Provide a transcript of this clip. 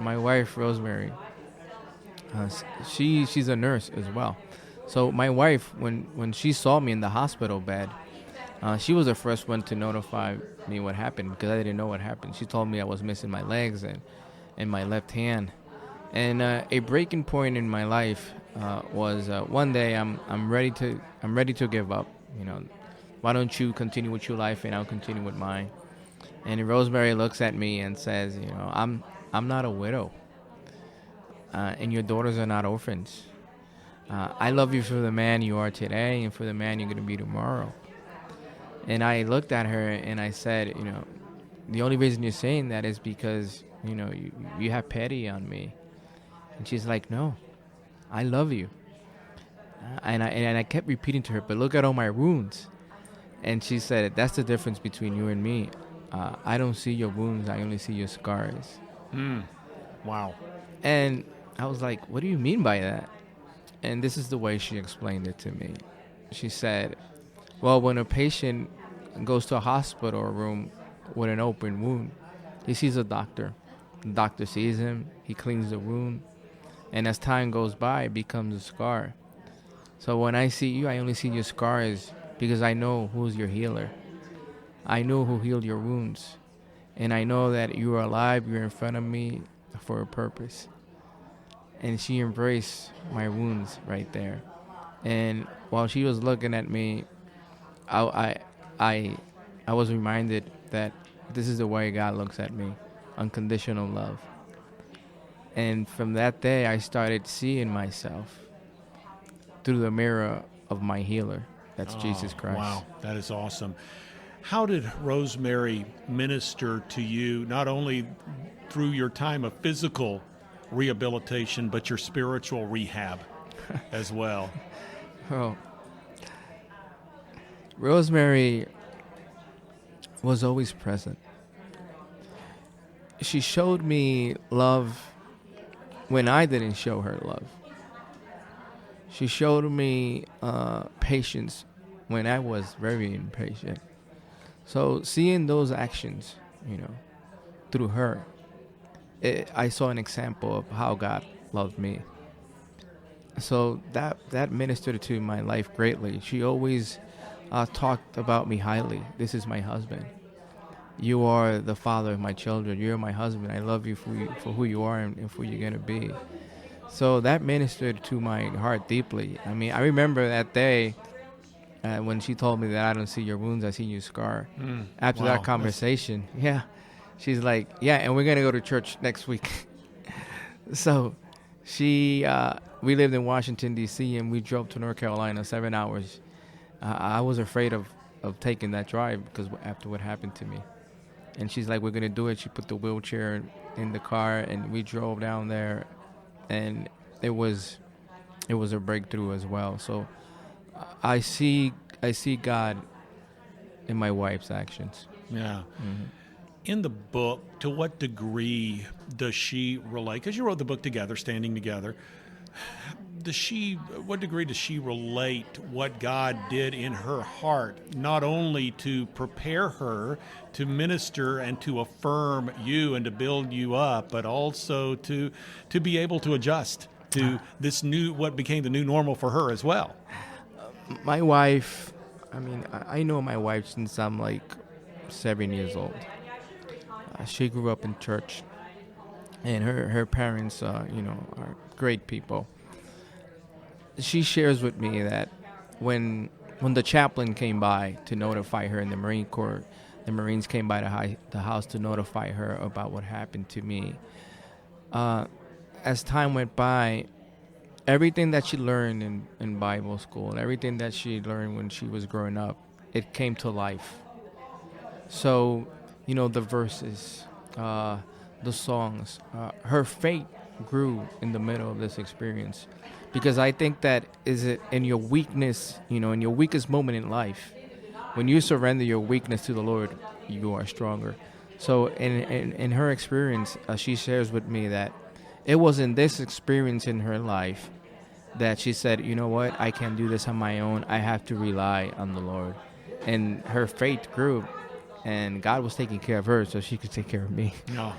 my wife Rosemary, she's a nurse as well. So my wife, when she saw me in the hospital bed, she was the first one to notify me what happened because I didn't know what happened. She told me I was missing my legs and my left hand. And a breaking point in my life was one day I'm ready to give up. You know, why don't you continue with your life and I'll continue with mine? And Rosemary looks at me and says, you know, I'm not a widow, and your daughters are not orphans. I love you for the man you are today and for the man you're going to be tomorrow. And I looked at her and I said, you know, the only reason you're saying that is because, you know, you have pity on me. And she's like, no, I love you. And I kept repeating to her, but look at all my wounds. And she said, that's the difference between you and me. I don't see your wounds. I only see your scars. Wow. And I was like, what do you mean by that? And this is the way she explained it to me. She said, well, when a patient goes to a hospital room with an open wound, he sees a doctor. The doctor sees him. He cleans the wound. And as time goes by, it becomes a scar. So when I see you, I only see your scars because I know who's your healer. I know who healed your wounds. And I know that you are alive, you're in front of me for a purpose. And she embraced my wounds right there. And while she was looking at me, I was reminded that this is the way God looks at me, unconditional love. And from that day, I started seeing myself through the mirror of my healer. That's Jesus Christ. Wow, that is awesome. How did Rosemary minister to you, not only through your time of physical rehabilitation, but your spiritual rehab as well? Oh, Rosemary was always present. She showed me love when I didn't show her love. She showed me patience when I was very impatient. So seeing those actions, you know, through her, I saw an example of how God loved me. So that ministered to my life greatly. She always talked about me highly. This is my husband. You are the father of my children. You're my husband. I love you for who you are and for who you're going to be. So that ministered to my heart deeply. I mean, I remember that day when she told me that I don't see your wounds, I see your scar. After that conversation, she's like, yeah, and we're going to go to church next week. So we lived in Washington, D.C., and we drove to North Carolina 7 hours. I was afraid of taking that drive because after what happened to me. And she's like, we're going to do it. She put the wheelchair in the car, and we drove down there. And it was a breakthrough as well. So I see God in my wife's actions. Yeah. Mm-hmm. In the book, to what degree does she relate? Because you wrote the book together, standing together. What degree does she relate what God did in her heart, not only to prepare her to minister and to affirm you and to build you up, but also to be able to adjust to this what became the new normal for her as well? My wife, I mean, I know my wife since I'm like 7 years old. She grew up in church, and her parents, are great people. She shares with me that when the chaplain came by to notify her in the Marine Corps, the Marines came by the house to notify her about what happened to me. As time went by, everything that she learned in Bible school and everything that she learned when she was growing up, it came to life. So, the verses, the songs, her faith grew in the middle of this experience. Because I think that is it in your weakness, in your weakest moment in life, when you surrender your weakness to the Lord, you are stronger. So in her experience, she shares with me that it was in this experience in her life that she said, you know what, I can't do this on my own. I have to rely on the Lord. And her faith grew, and God was taking care of her so she could take care of me. No,